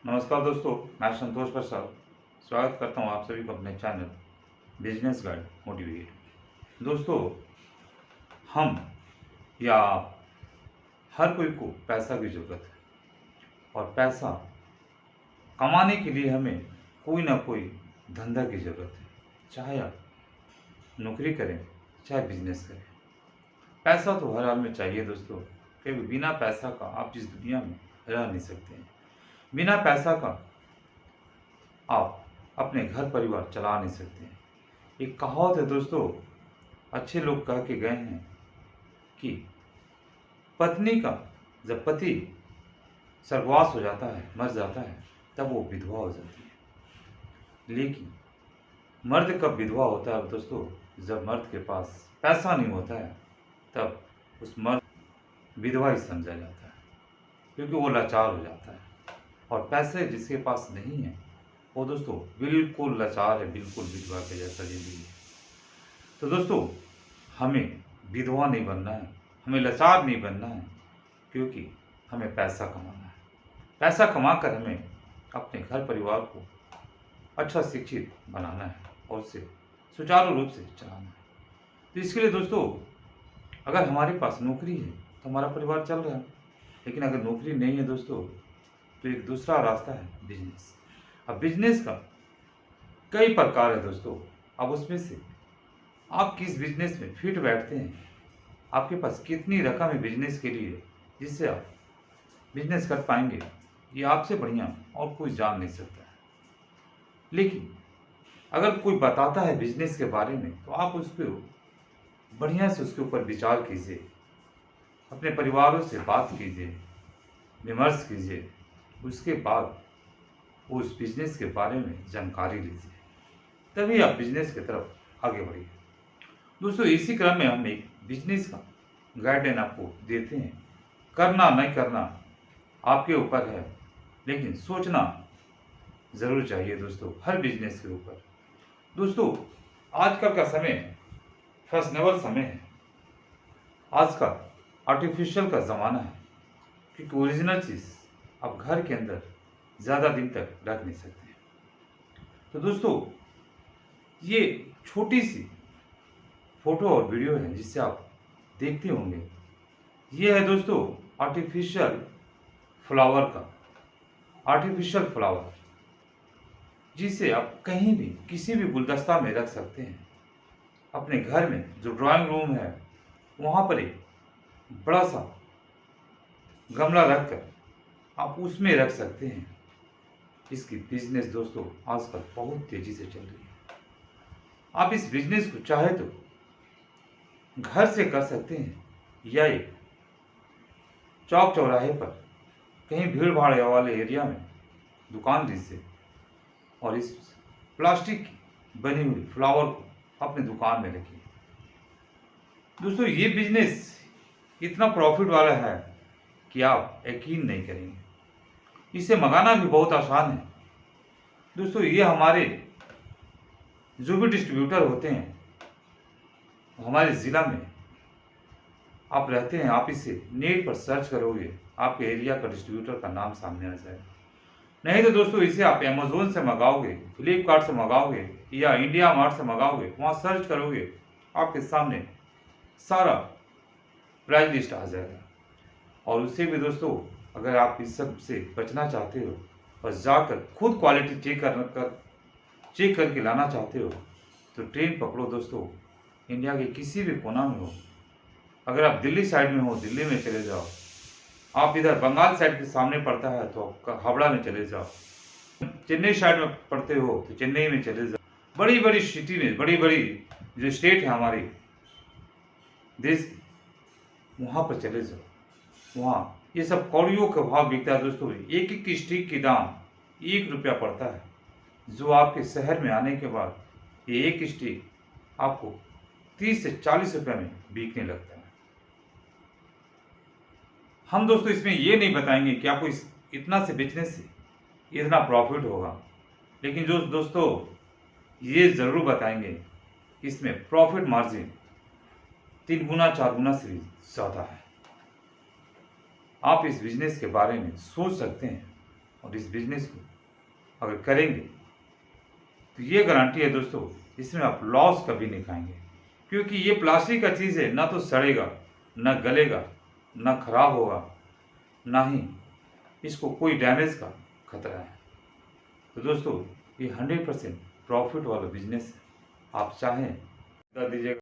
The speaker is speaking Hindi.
नमस्कार दोस्तों, मैं संतोष प्रसाद स्वागत करता हूं आप सभी को अपने चैनल बिजनेस गाइड मोटिवेट। दोस्तों, हम या आप हर कोई को पैसा की ज़रूरत है और पैसा कमाने के लिए हमें कोई ना कोई धंधा की ज़रूरत है। चाहे आप नौकरी करें, चाहे बिजनेस करें, पैसा तो हर हाल में चाहिए दोस्तों, क्योंकि बिना पैसा का आप इस दुनिया में रह नहीं सकते हैं। बिना पैसा का आप अपने घर परिवार चला नहीं सकते हैं। एक कहावत है दोस्तों, अच्छे लोग कह के गए हैं कि पत्नी का जब पति स्वर्गवास हो जाता है, मर जाता है, तब वो विधवा हो जाती है। लेकिन मर्द कब विधवा होता है दोस्तों? जब मर्द के पास पैसा नहीं होता है, तब उस मर्द विधवा ही समझा जाता है, क्योंकि वो लाचार हो जाता है। और पैसे जिसके पास नहीं है वो दोस्तों बिल्कुल लाचार है, बिल्कुल विधवा के जैसा जिंदगी है। तो दोस्तों, हमें विधवा नहीं बनना है, हमें लाचार नहीं बनना है, क्योंकि हमें पैसा कमाना है। पैसा कमाकर हमें अपने घर परिवार को अच्छा शिक्षित बनाना है और उसे सुचारू रूप से चलाना है। तो इसके लिए दोस्तों, अगर हमारे पास नौकरी है तो हमारा परिवार चल रहा है, लेकिन अगर नौकरी नहीं है दोस्तों, तो एक दूसरा रास्ता है बिजनेस। अब बिजनेस का कई प्रकार है दोस्तों। अब उसमें से आप किस बिजनेस में फिट बैठते हैं, आपके पास कितनी रकम है बिजनेस के लिए जिससे आप बिजनेस कर पाएंगे, ये आपसे बढ़िया और कोई जान नहीं सकता है। लेकिन अगर कोई बताता है बिजनेस के बारे में, तो आप उसको बढ़िया से उसके ऊपर विचार कीजिए, अपने परिवारों से बात कीजिए, विमर्श कीजिए, उसके बाद उस बिजनेस के बारे में जानकारी लीजिए, तभी आप बिजनेस की तरफ आगे बढ़िए। दोस्तों, इसी क्रम में हम एक बिजनेस का गाइडलाइन आपको देते हैं। करना नहीं करना आपके ऊपर है, लेकिन सोचना जरूर चाहिए दोस्तों हर बिजनेस के ऊपर। दोस्तों, आजकल का समय फैशनेबल समय है। आज का आर्टिफिशियल का ज़माना है, क्योंकि ओरिजिनल चीज़ आप घर के अंदर ज़्यादा दिन तक रख नहीं सकते। तो दोस्तों, ये छोटी सी फोटो और वीडियो है जिससे आप देखते होंगे। ये है दोस्तों आर्टिफिशियल फ्लावर का आर्टिफिशियल फ्लावर, जिसे आप कहीं भी किसी भी गुलदस्ता में रख सकते हैं। अपने घर में जो ड्राइंग रूम है वहाँ पर एक बड़ा सा गमला रखकर आप उसमें रख सकते हैं। इसकी बिजनेस दोस्तों आजकल बहुत तेजी से चल रही है। आप इस बिजनेस को चाहे तो घर से कर सकते हैं, या एक चौक चौराहे पर कहीं भीड़ भाड़ वाले एरिया में दुकान दीजिए और इस प्लास्टिक की बनी हुई फ्लावर को अपने दुकान में रखिए। दोस्तों, ये बिजनेस इतना प्रॉफिट वाला है कि आप यकीन नहीं करेंगे। इसे मंगाना भी बहुत आसान है दोस्तों। ये हमारे जो भी डिस्ट्रीब्यूटर होते हैं हमारे ज़िला में आप रहते हैं, आप इसे नेट पर सर्च करोगे, आपके एरिया का डिस्ट्रीब्यूटर का नाम सामने आ जाएगा। नहीं तो दोस्तों, इसे आप अमेज़ोन से मंगाओगे, फ्लिपकार्ट से मंगाओगे या इंडिया मार्ट से मंगाओगे, वहाँ सर्च करोगे, आपके सामने सारा प्राइस लिस्ट आ जाएगा। और उससे भी दोस्तों, अगर आप इस सब से बचना चाहते हो, बस जाकर खुद क्वालिटी चेक करके लाना चाहते हो, तो ट्रेन पकड़ो दोस्तों। इंडिया के किसी भी कोना में हो, अगर आप दिल्ली साइड में हो, दिल्ली में चले जाओ। आप इधर बंगाल साइड के सामने पड़ता है तो आप हावड़ा में चले जाओ। चेन्नई साइड में पड़ते हो तो चेन्नई में चले जाओ। बड़ी बड़ी सिटी में, बड़ी बड़ी जो स्टेट है हमारी देश की, वहाँ पर चले जाओ। वहाँ ये सब कौड़ियों का भाव बिकता है दोस्तों। एक एक स्टिक की दाम 1 रुपया पड़ता है, जो आपके शहर में आने के बाद ये एक स्टिक आपको 30 से 40 रुपये में बिकने लगता है। हम दोस्तों इसमें ये नहीं बताएंगे कि आपको इतना से बेचने से इतना प्रॉफिट होगा, लेकिन जो दोस्तों ये ज़रूर बताएंगे कि इसमें प्रॉफिट मार्जिन 3 गुना 4 गुना से भी ज़्यादा है। आप इस बिजनेस के बारे में सोच सकते हैं और इस बिजनेस को अगर करेंगे तो ये गारंटी है दोस्तों, इसमें आप लॉस कभी नहीं खाएंगे, क्योंकि ये प्लास्टिक का चीज़ है, ना तो सड़ेगा, ना गलेगा, ना खराब होगा, ना ही इसको कोई डैमेज का खतरा है। तो दोस्तों ये 100% प्रॉफिट वाला बिजनेस है। आप चाहें कर दीजिएगा।